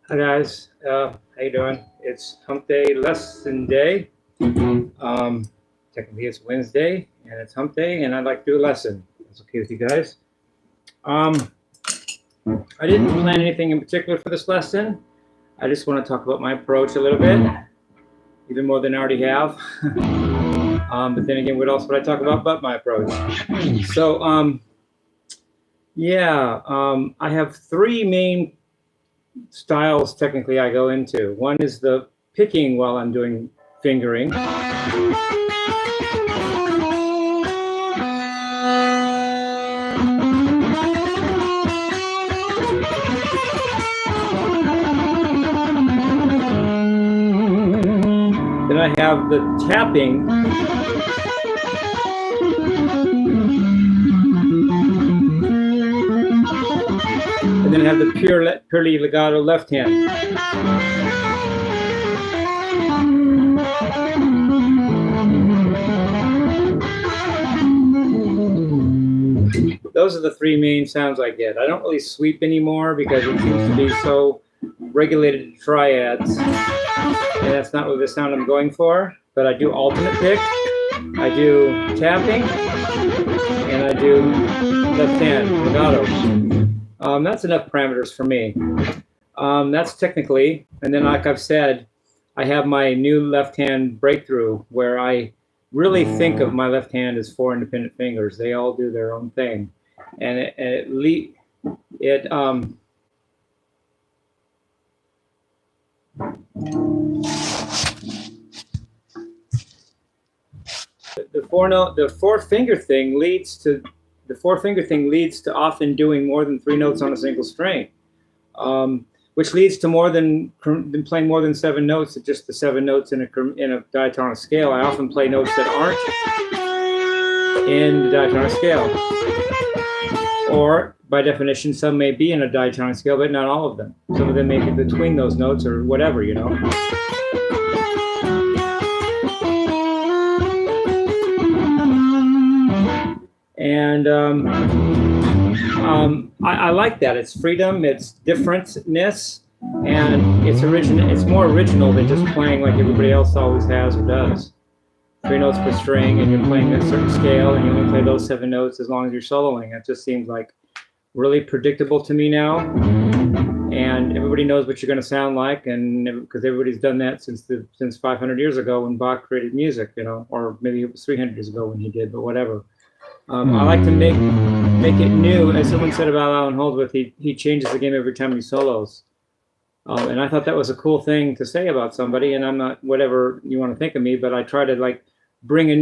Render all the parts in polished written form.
Hi guys, how you doing? It's Humpday lesson day. Technically it's Wednesday and it's Humpday, and I'd like to do a lesson. That's okay with you guys. I didn't plan anything in particular for this lesson. I just want to talk about my approach a little bit, even more than I already have. But then again, what else would I talk about but my approach? So, I have three main styles technically I go into. One is the picking while I'm doing fingering. Then I have the tapping. And then I have the purely legato left hand. Those are the three main sounds I get. I don't really sweep anymore because it seems to be so regulated to triads. And that's not really the sound I'm going for. But I do alternate pick, I do tapping, and I do left hand legato. That's enough parameters for me. That's technically, and then like I've said, I have my new left hand breakthrough where I really think of my left hand as four independent fingers. They all do their own thing. And the four finger thing leads to often doing more than three notes on a single string, which leads to more than playing more than seven notes at just the seven notes in a diatonic scale. I often play notes that aren't in the diatonic scale, or by definition, some may be in a diatonic scale, but not all of them. Some of them may be between those notes or whatever, you know. And I like that. It's freedom, it's differentness, and it's more original than just playing like everybody else always has or does. Three notes per string, and you're playing a certain scale, and you only play those seven notes as long as you're soloing. It just seems like really predictable to me now, and everybody knows what you're going to sound like, and because everybody's done that since 500 years ago when Bach created music, you know, or maybe it was 300 years ago when he did, but whatever. I like to make it new. As someone said about Alan Holdsworth, he changes the game every time he solos. And I thought that was a cool thing to say about somebody, and I'm not whatever you want to think of me, but I try to like bring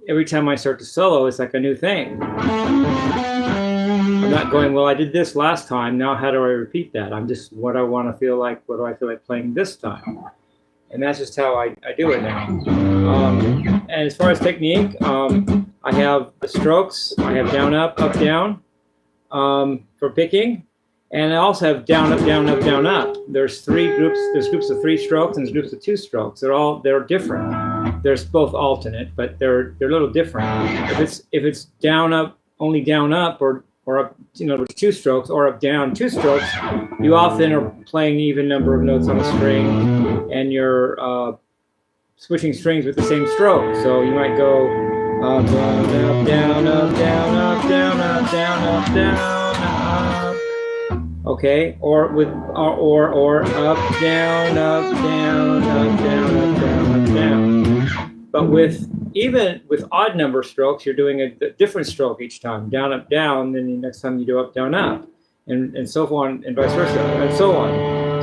every time I start to solo, it's like a new thing. I'm not going, well, I did this last time, now how do I repeat that? I'm just what do I feel like playing this time? And that's just how I do it now. And as far as technique, I have the strokes. I have down, up, down for picking. And I also have down, up, down, up, down, up. There's three groups. There's groups of three strokes and there's groups of two strokes. They're different. There's both alternate, but they're a little different. If it's down, up, only down, up, or up, you know, with two strokes, or up, down, two strokes, you often are playing even number of notes on a string, and you're switching strings with the same stroke. So you might go up, down, down, up, down, up, down, up, down, up, down, up. Okay, or up, down, up, down, up, down, up, down, up, down. But with odd number strokes, you're doing a different stroke each time. Down, up, down. Then the next time you do up, down, up, and so on, and vice versa, and so on.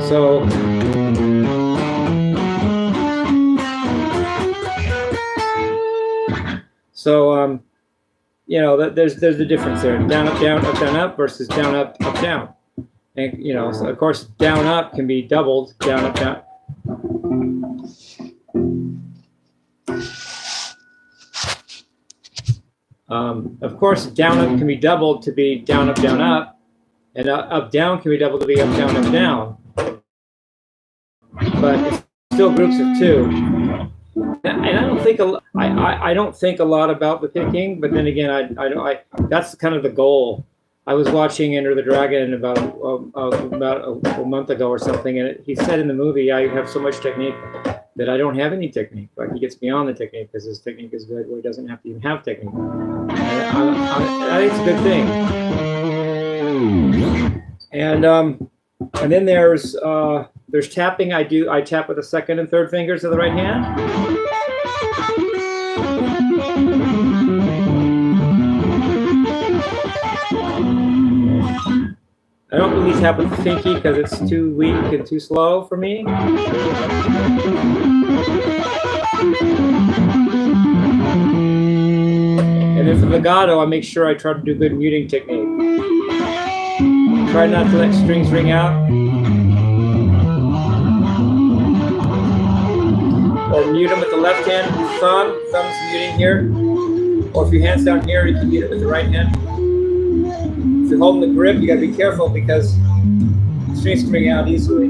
So, you know, there's the difference there. Down, up, down, up versus down, up, down. And, you know, so of course, down, up can be doubled. Down, up, down. Of course, down, up can be doubled to be down, up, and up, down can be doubled to be up, down. But it's still groups of two. And I don't think I don't think a lot about the picking, but then again, I that's kind of the goal. I was watching Enter the Dragon about a month ago or something, and he said in the movie, I have so much technique that I don't have any technique. Like, he gets beyond the technique because his technique is good, where he doesn't have to even have technique. And I think it's a good thing. And then there's tapping. I tap with the second and third fingers of the right hand. I don't really tap with the pinky because it's too weak and too slow for me. And then for legato, I make sure I try to do good muting technique. Try not to let strings ring out. Or mute them with the left hand thumb. Thumb's muting here. Or if your hand's down here, you can mute it with the right hand. If you're holding the grip, you gotta be careful because strings can ring out easily.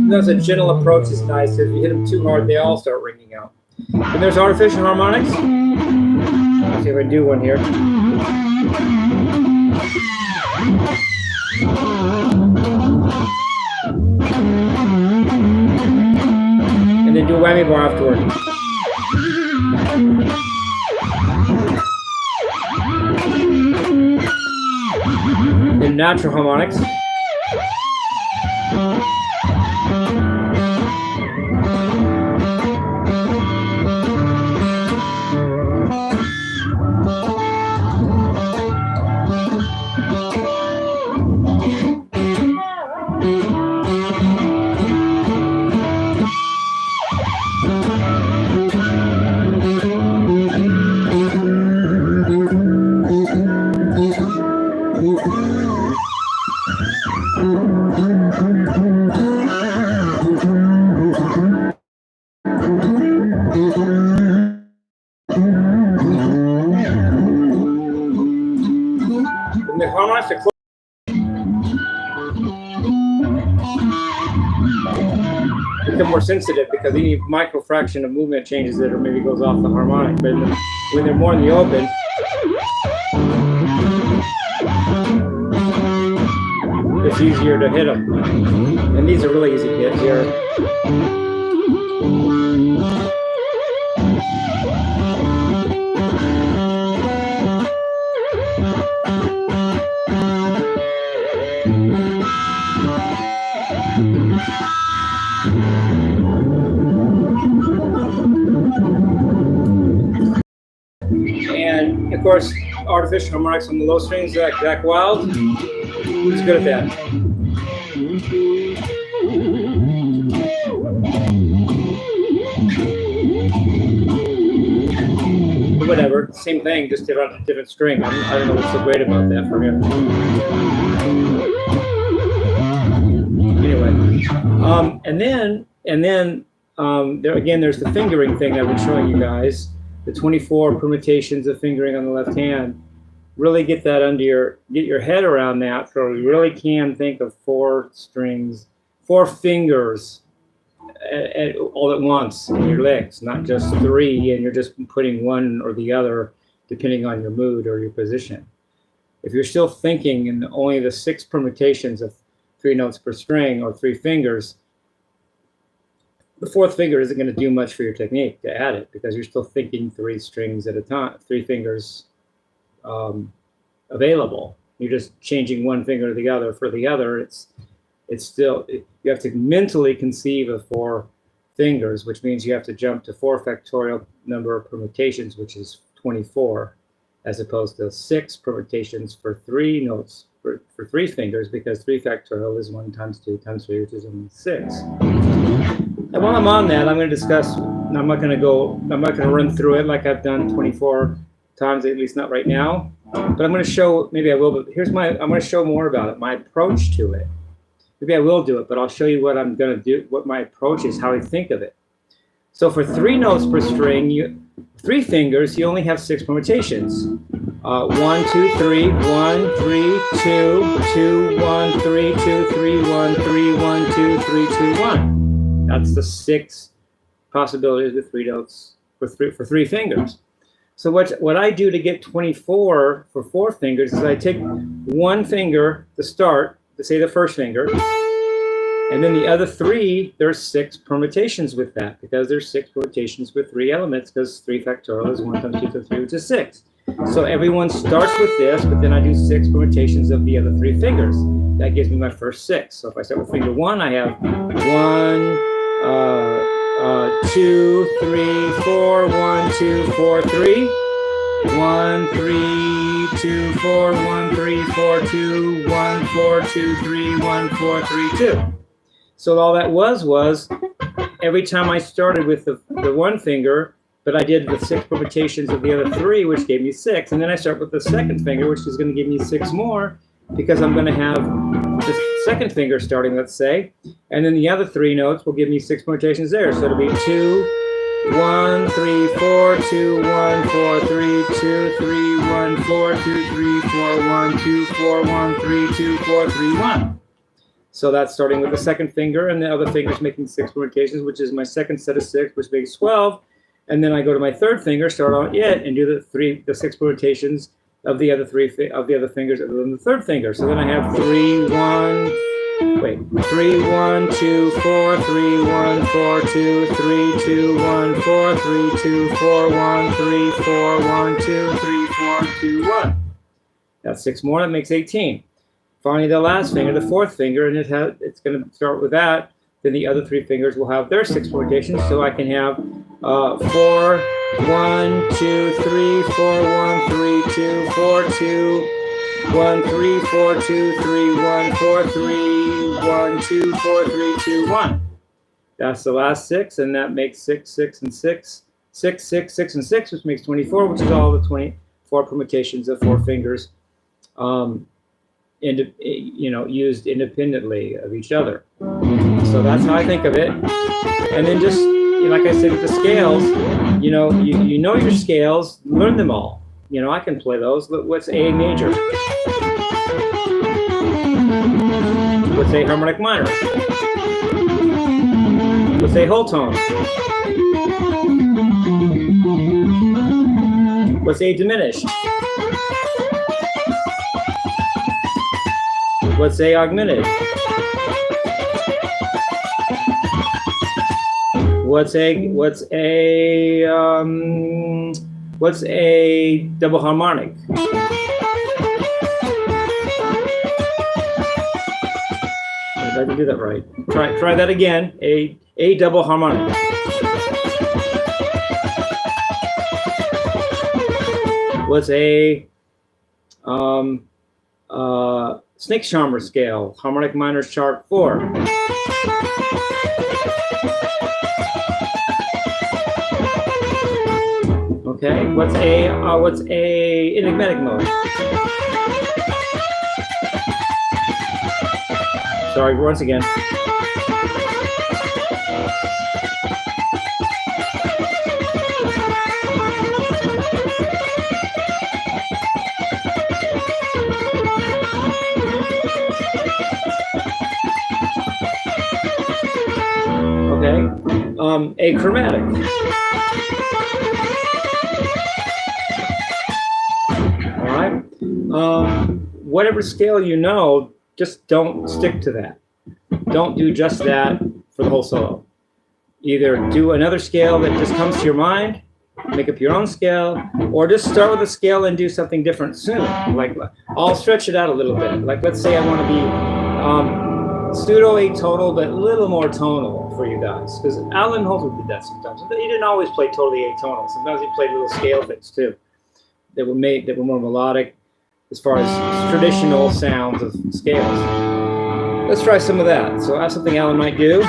Sometimes a gentle approach is nice. If you hit them too hard, they all start ringing out. And there's artificial harmonics. Let's see if I can do one here. And then do a whammy bar afterward. And natural harmonics. Become more sensitive because any micro fraction of movement changes it or maybe goes off the harmonic. But when they're more in the open, it's easier to hit them. And these are really easy hits here. And of course, artificial harmonics on the low strings, like Jack Wild, he's good at that. Whatever, same thing, just did on a different string. I don't know what's so great about that for him. Anyway, and then there again, there's the fingering thing I've been showing you guys. The 24 permutations of fingering on the left hand. Really get that get your head around that, so you really can think of 4 strings, 4 fingers all at once in your licks, not just 3, and you're just putting one or the other depending on your mood or your position. If you're still thinking in only the 6 permutations of 3 notes per string or 3 fingers, the 4th finger isn't going to do much for your technique to add it because you're still thinking 3 strings at a time, 3 fingers available. You're just changing one finger to the other. For the other, it's still, you have to mentally conceive of 4 fingers, which means you have to jump to 4 factorial number of permutations, which is 24, as opposed to 6 permutations for 3 notes for 3 fingers, because 3 factorial is 1 times 2 times 3, which is only 6. And while I'm on that, I'm going to discuss. I'm not going to run through it like I've done 24 times, at least not right now. But I'm going to show. Maybe I will. But I'm going to show more about it. My approach to it. Maybe I will do it, but I'll show you what I'm going to do. What my approach is, how I think of it. So for 3 notes per string, 3 fingers, you only have 6 permutations. 1, 2, 3, 1, 3, 2, 2, 1, 3, 2, 3, 1, 3, 1, 2, 3, 2, 1. That's the 6 possibilities with 3 notes for 3 fingers. So what I do to get 24 for 4 fingers is I take one finger to start, to say the first finger, and then the other 3, there's 6 permutations with that, because there's 6 permutations with 3 elements, because 3 factorial is 1 times 2 times 3, which is 6. So everyone starts with this, but then I do 6 permutations of the other 3 fingers. That gives me my first 6. So if I start with finger 1, I have 1, 2, 3, 4, 1, 2, 4, 3. 1, 3, 2, 4, 1, 3, 4, 2, 1, 4, 2, 3, 1, 4, 3, 2. So all that was every time I started with the 1 finger, but I did the 6 permutations of the other 3, which gave me 6. And then I start with the second finger, which is going to give me 6 more, because I'm going to have the second finger starting, let's say. And then the other 3 notes will give me 6 permutations there. So it'll be 2, 1, 3, 4, 2, 1, 4, 3, 2, 3, 1, 4, 2, 3, 4, 1, 2, 4, 1, 3, 2, 4, 3, 1. So that's starting with the second finger, and the other fingers making 6 permutations, which is my second set of 6, which makes 12. And then I go to my third finger, start on it, and do the 6 permutations of the other 3 fingers other than the third finger. So then I have 3, 1, 3, 1, 2, 4, 3, 1, 4, 2, 3, 2, 1, 4, 3, 2, 4, 1, 3, 4, 1, 2, 3, 4, 2, 1. That's 6 more, that makes 18. Finally, the last finger, the fourth finger, and it's going to start with that. Then the other 3 fingers will have their 6 permutations, so I can have 4, 1, 2, 3, 4, 1, 3, 2, 4, 2, 1, 3, 4, 2, 3, 1, 4, 3, 1, 2, 4, 3, 2, 1. That's the last 6, and that makes 6, 6, and 6, 6, 6, 6, and 6, which makes 24, which is all the 24 permutations of 4 fingers, used independently of each other. So that's how I think of it. And then just, like I said with the scales, you know your scales, learn them all. I can play those. What's A major? What's A harmonic minor? What's A whole tone? What's A diminished? What's A augmented? What's a double harmonic? I didn't do that right. Try that again. A double harmonic. What's a snake charmer scale? Harmonic minor sharp 4. Okay, what's a enigmatic mode? Sorry, once again. Okay, a chromatic. Whatever scale just don't stick to that. Don't do just that for the whole solo. Either do another scale that just comes to your mind, make up your own scale, or just start with a scale and do something different soon. Like, I'll stretch it out a little bit. Like, let's say I want to be pseudo-atonal, but a little more tonal for you guys. Because Alan Holter did that sometimes. He didn't always play totally atonal. Sometimes he played little scale things too that were more melodic, as far as traditional sounds of scales. Let's try some of that. So that's something Alan might do.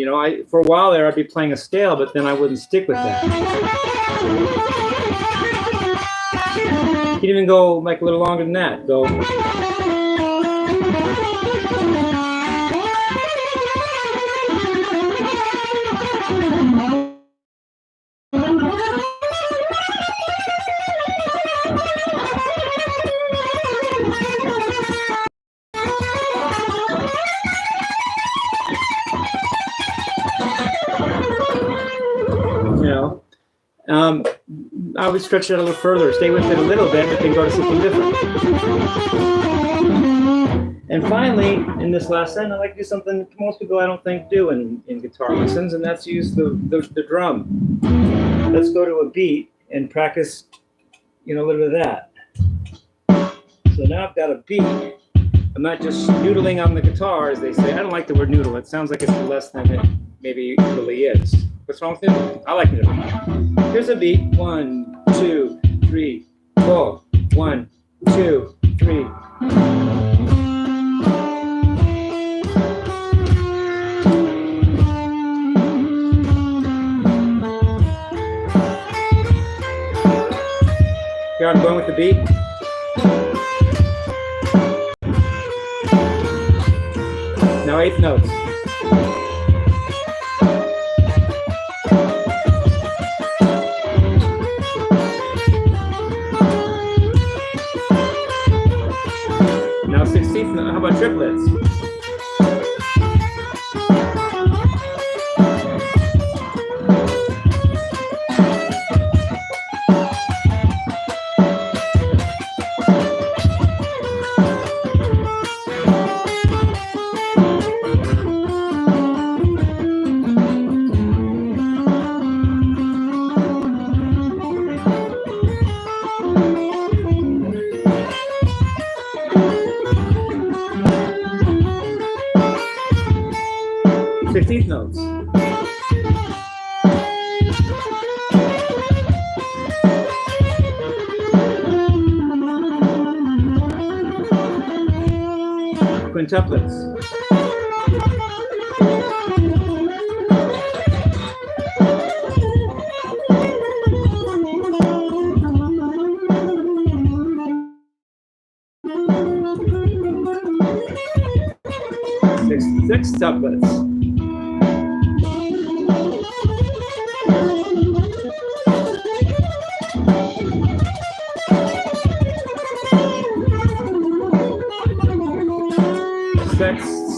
know, for a while there I'd be playing a scale, but then I wouldn't stick with that. You can even go like a little longer than that. Go. I would stretch it a little further, stay with it a little bit, but then go to something different. And finally, in this last set, I like to do something most people I don't think do in guitar lessons, and that's use the drum. Let's go to a beat and practice, a little bit of that. So now I've got a beat. I'm not just noodling on the guitar, as they say. I don't like the word noodle. It sounds like it's less than it maybe really is. What's wrong with noodle? I like noodle. Here's a beat. 1, 2, 3, 4. 1, 2, 3. Here I'm going with the beat. Now 8th notes. Now 16th note. How about triplets? Notes. Quintuplets. Sextuplets.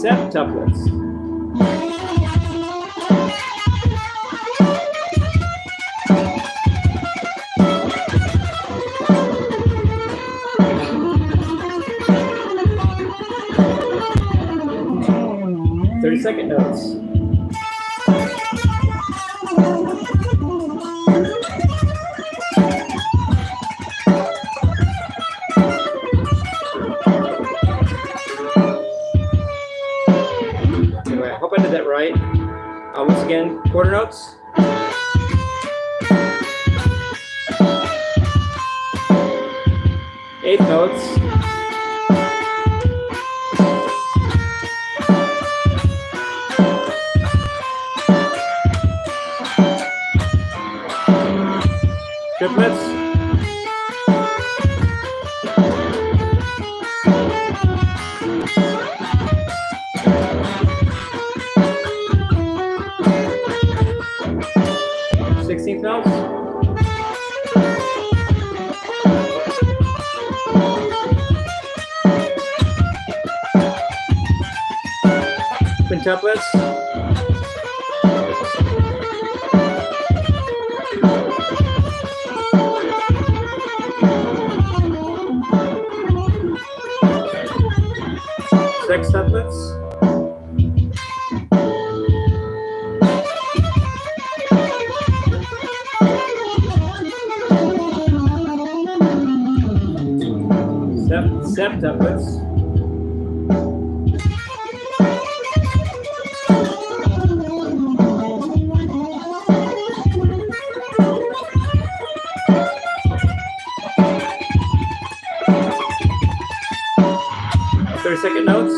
Septuplets. Second notes. Anyway, I hope I did that right. Once again, quarter notes. Eighth notes. Triplets. Sixteenth notes. Quintuplets. Sextuplets. Septuplets. Second notes.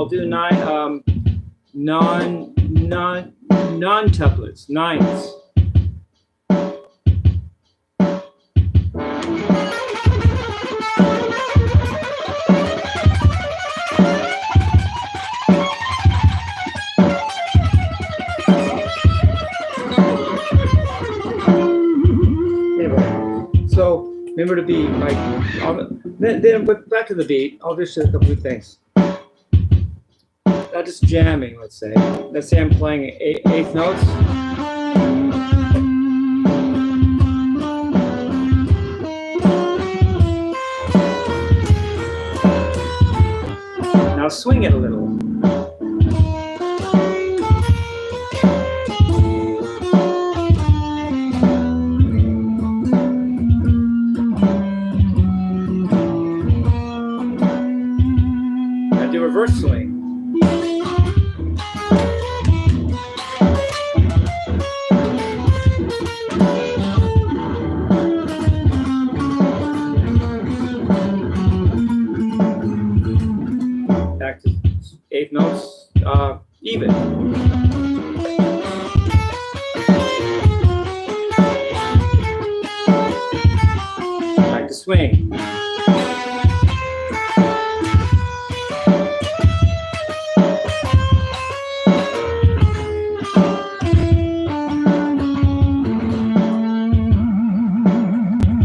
do nine non-tuplets, nines. So remember to be like, then back to the beat. I'll just do a couple of things. Not just jamming, let's say. Let's say I'm playing eighth notes. Now swing it a little. Do reverse swing. Back to eighth notes, even. Back to swing.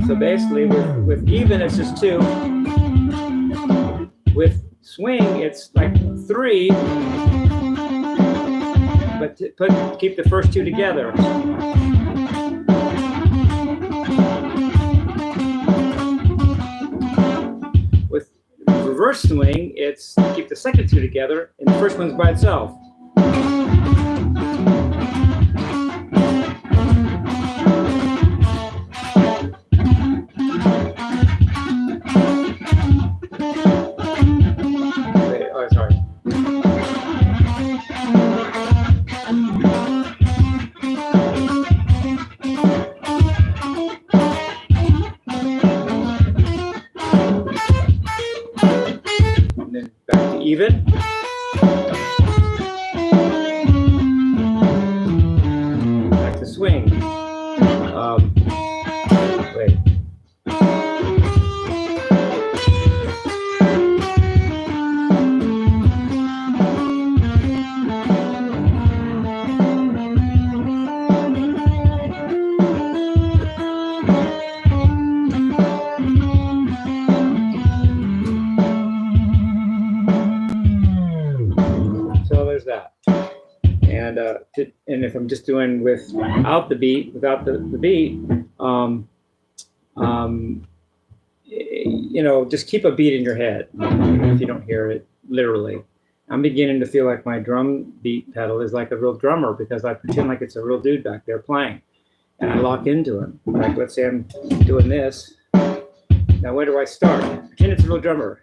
So basically, with even, it's just 2. With swing, it's like 3, but keep the first 2 together. With reverse swing, it's keep the second 2 together, and the first one's by itself. Even. Back to swing. Wait. That. And if I'm just doing without the beat, you know, just keep a beat in your head, even if you don't hear it literally. I'm beginning to feel like my drum beat pedal is like a real drummer, because I pretend like it's a real dude back there playing, and I lock into him. Like, let's say I'm doing this. Now, where do I start? Pretend it's a real drummer.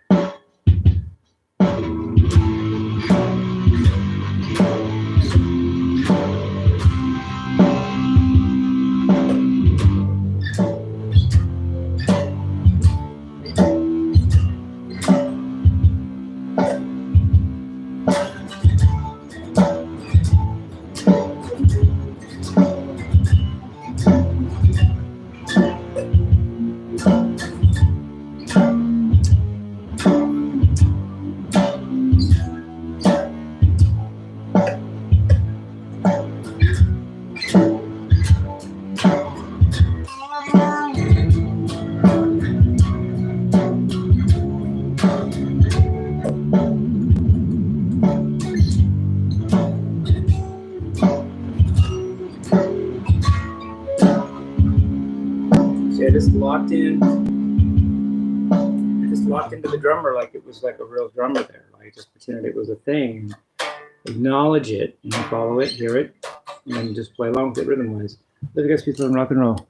I just locked in. I just locked into the drummer like it was like a real drummer there. I just pretended it was a thing. Acknowledge it and follow it, hear it, and just play along with it rhythm-wise. Let you guys people in rock and roll.